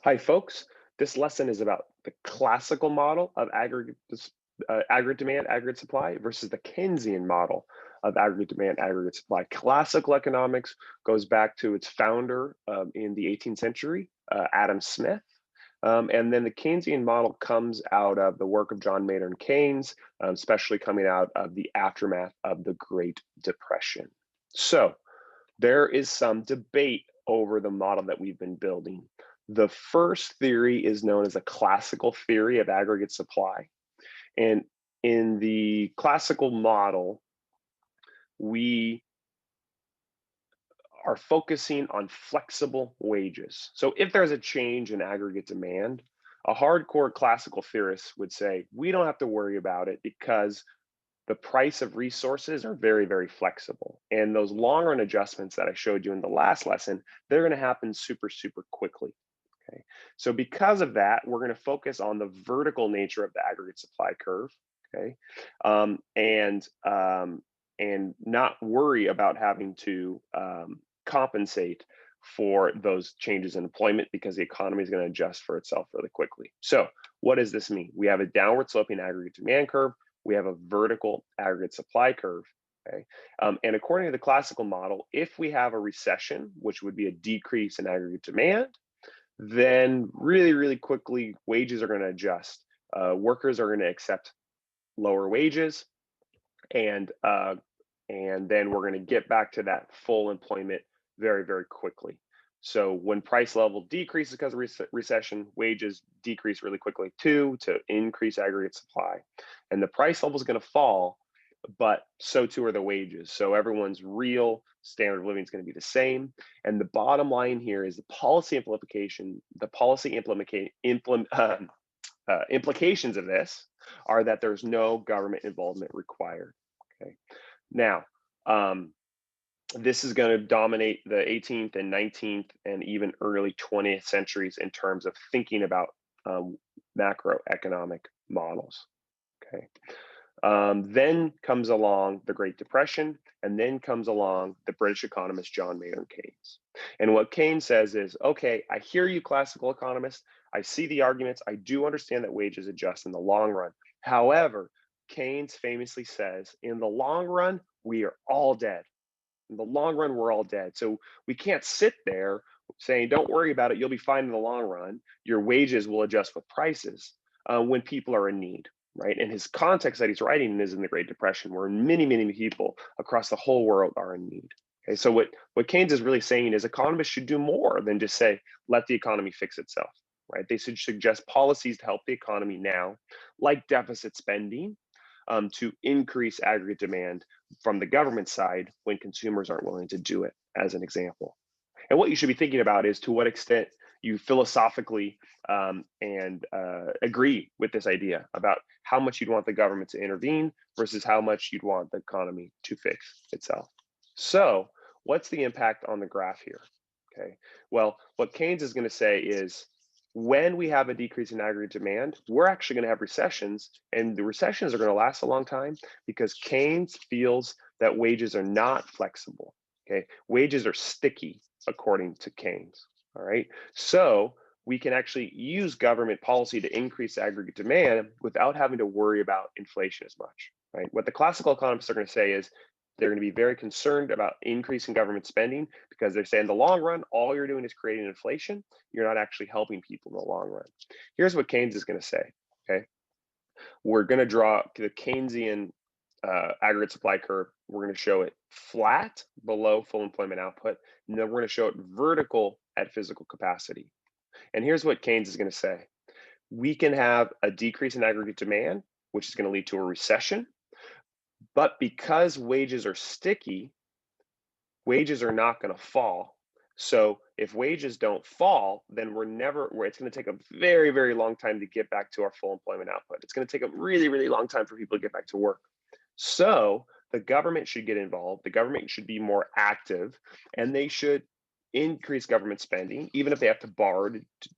Hi, folks. This lesson is about the classical model of aggregate demand, aggregate supply versus the Keynesian model of aggregate demand, aggregate supply. Classical economics goes back to its founder in the 18th century, Adam Smith. And then the Keynesian model comes out of the work of John Maynard Keynes, especially coming out of the aftermath of the Great Depression. So there is some debate over the model that we've been building. The first theory is known as a classical theory of aggregate supply. And in the classical model, we are focusing on flexible wages. So if there's a change in aggregate demand, a hardcore classical theorist would say, we don't have to worry about it because the price of resources are very, very flexible. And those long run adjustments that I showed you in the last lesson, they're going to happen super, super quickly. Okay. So because of that, we're going to focus on the vertical nature of the aggregate supply curve. Okay. And not worry about having to compensate for those changes in employment because the economy is going to adjust for itself really quickly. So what does this mean? We have a downward sloping aggregate demand curve. We have a vertical aggregate supply curve. Okay. And according to the classical model, if we have a recession, which would be a decrease in aggregate demand, then really, really quickly, wages are going to adjust. Workers are going to accept lower wages, and then we're going to get back to that full employment very, very quickly. So when price level decreases because of recession, wages decrease really quickly too to increase aggregate supply. And the price level is going to fall, but so too are the wages. So everyone's real standard of living is going to be the same. And the bottom line here is the policy implications of this are that there's no government involvement required. Okay. Now, this is going to dominate the 18th and 19th and even early 20th centuries in terms of thinking about macroeconomic models. Okay. Then comes along the Great Depression, and then comes along the British economist John Maynard Keynes. And what Keynes says is, okay, I hear you, classical economists. I see the arguments. I do understand that wages adjust in the long run. However, Keynes famously says, in the long run, we are all dead. In the long run, we're all dead. So we can't sit there saying, don't worry about it. You'll be fine in the long run. Your wages will adjust with prices when people are in need, right? And his context that he's writing in is in the Great Depression, where many, many people across the whole world are in need. Okay, so what Keynes is really saying is economists should do more than just say, let the economy fix itself, right? They should suggest policies to help the economy now, like deficit spending, to increase aggregate demand from the government side when consumers aren't willing to do it, as an example. And what you should be thinking about is to what extent you philosophically agree with this idea about how much you'd want the government to intervene versus how much you'd want the economy to fix itself. So what's the impact on the graph here? Okay, well, what Keynes is going to say is when we have a decrease in aggregate demand, we're actually going to have recessions, and the recessions are going to last a long time because Keynes feels that wages are not flexible. Okay, wages are sticky, according to Keynes. All right, so we can actually use government policy to increase aggregate demand without having to worry about inflation as much. Right, what the classical economists are going to say is they're going to be very concerned about increasing government spending because they're saying in the long run, all you're doing is creating inflation. You're not actually helping people in the long run. Here's what Keynes is going to say, okay? We're going to draw the Keynesian aggregate supply curve. We're going to show it flat below full employment output, and then we're going to show it vertical at physical capacity. And here's what Keynes is going to say. We can have a decrease in aggregate demand, which is going to lead to a recession. But because wages are sticky, wages are not going to fall. So if wages don't fall, then it's going to take a very, very long time to get back to our full employment output. It's going to take a really, really long time for people to get back to work. So the government should get involved. The government should be more active, and they should increase government spending, even if they have to borrow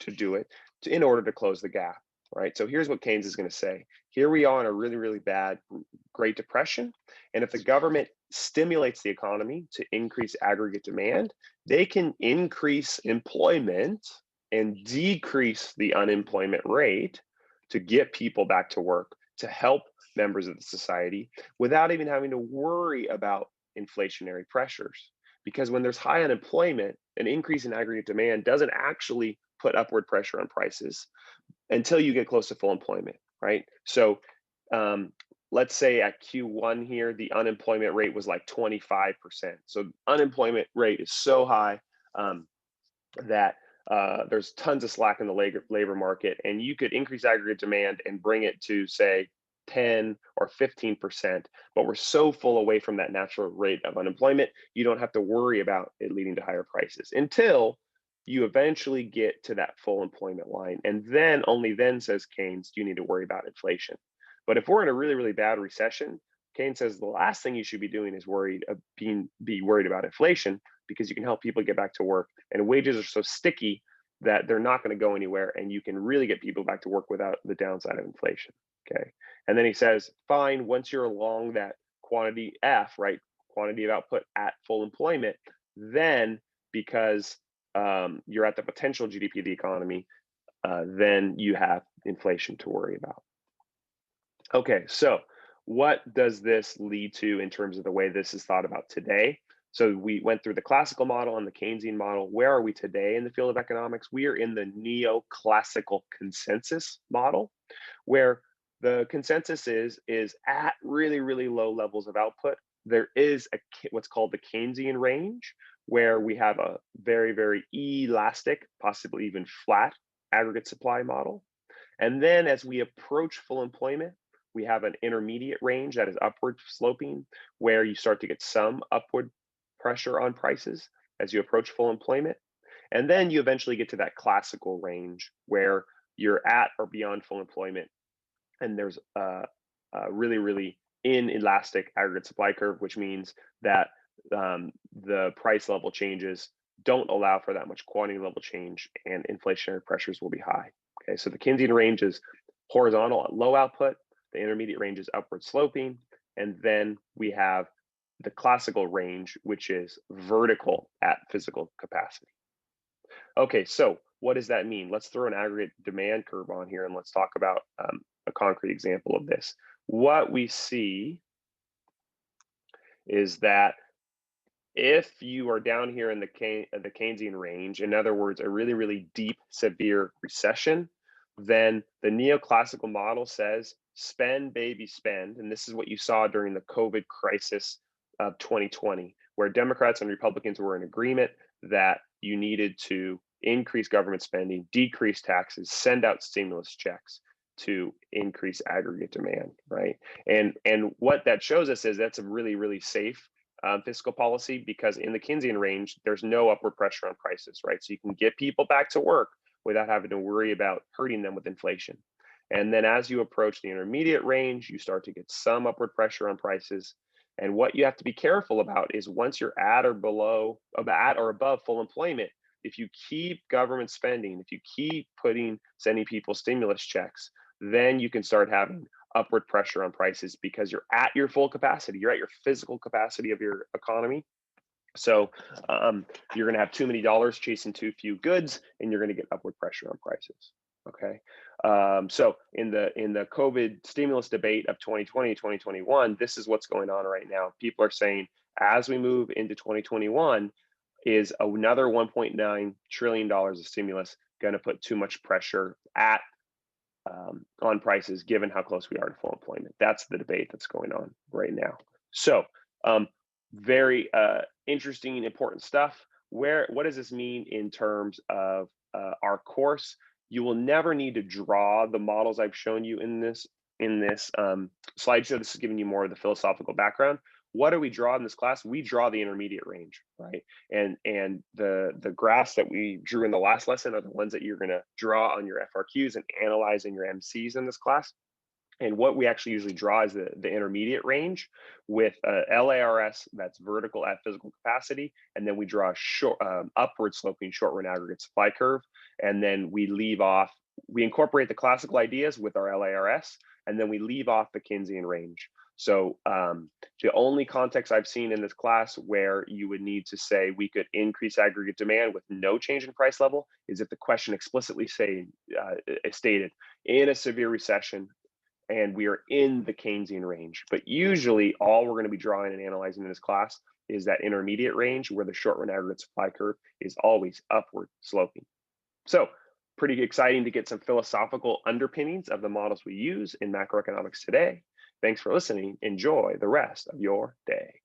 to do it, in order to close the gap. Right. So here's what Keynes is going to say. Here we are in a really, really bad Great Depression. And if the government stimulates the economy to increase aggregate demand, they can increase employment and decrease the unemployment rate to get people back to work, to help members of the society without even having to worry about inflationary pressures. Because when there's high unemployment, an increase in aggregate demand doesn't actually put upward pressure on prices until you get close to full employment, right? So um, let's say at Q1 here, the unemployment rate was like 25%. So unemployment rate is so high that there's tons of slack in the labor market, and you could increase aggregate demand and bring it to say 10 or 15%, but we're so full away from that natural rate of unemployment, you don't have to worry about it leading to higher prices until you eventually get to that full employment line. And then only then, says Keynes, do you need to worry about inflation. But if we're in a really, really bad recession, Keynes says the last thing you should be doing is be worried about inflation, because you can help people get back to work, and wages are so sticky that they're not going to go anywhere, and you can really get people back to work without the downside of inflation. Okay. And then he says, fine, once you're along that quantity F, right, quantity of output at full employment, then because you're at the potential GDP of the economy, then you have inflation to worry about. Okay, so what does this lead to in terms of the way this is thought about today? So we went through the classical model and the Keynesian model. Where are we today in the field of economics? We are in the neoclassical consensus model, where the consensus is at really, really low levels of output. There is what's called the Keynesian range, where we have a very, very elastic, possibly even flat aggregate supply model. And then as we approach full employment, we have an intermediate range that is upward sloping, where you start to get some upward pressure on prices as you approach full employment. And then you eventually get to that classical range where you're at or beyond full employment, and there's a really, really inelastic aggregate supply curve, which means that the price level changes don't allow for that much quantity level change, and inflationary pressures will be high. Okay, so the Keynesian range is horizontal at low output, the intermediate range is upward sloping, and then we have the classical range, which is vertical at physical capacity. Okay, so what does that mean? Let's throw an aggregate demand curve on here, and let's talk about a concrete example of this. What we see is that if you are down here in the Keynesian range, in other words, a really, really deep, severe recession, then the neoclassical model says spend, baby, spend. And this is what you saw during the COVID crisis of 2020, where Democrats and Republicans were in agreement that you needed to increase government spending, decrease taxes, send out stimulus checks to increase aggregate demand, right? And what that shows us is that's a really, really safe fiscal policy, because in the Keynesian range, there's no upward pressure on prices, right? So you can get people back to work without having to worry about hurting them with inflation. And then as you approach the intermediate range, you start to get some upward pressure on prices. And what you have to be careful about is once you're at or above full employment, if you keep government spending, if you keep sending people stimulus checks, then you can start having upward pressure on prices, because you're at your full capacity, you're at your physical capacity of your economy. So you're going to have too many dollars chasing too few goods, and you're going to get upward pressure on prices. Okay. So in the COVID stimulus debate of 2020, 2021, this is what's going on right now. People are saying, as we move into 2021, is another $1.9 trillion of stimulus going to put too much pressure on prices, given how close we are to full employment? That's the debate that's going on right now. So very interesting, important stuff. What does this mean in terms of our course? You will never need to draw the models I've shown you in this slideshow. This is giving you more of the philosophical background. What do we draw in this class? We draw the intermediate range, right? And the graphs that we drew in the last lesson are the ones that you're going to draw on your FRQs and analyze in your MCs in this class. And what we actually usually draw is the intermediate range with LARS that's vertical at physical capacity. And then we draw a short, upward sloping short run aggregate supply curve. And then we incorporate the classical ideas with our LARS, and then we leave off the Keynesian range. So the only context I've seen in this class where you would need to say we could increase aggregate demand with no change in price level is if the question explicitly stated in a severe recession and we are in the Keynesian range. But usually all we're going to be drawing and analyzing in this class is that intermediate range where the short run aggregate supply curve is always upward sloping. So pretty exciting to get some philosophical underpinnings of the models we use in macroeconomics today. Thanks for listening. Enjoy the rest of your day.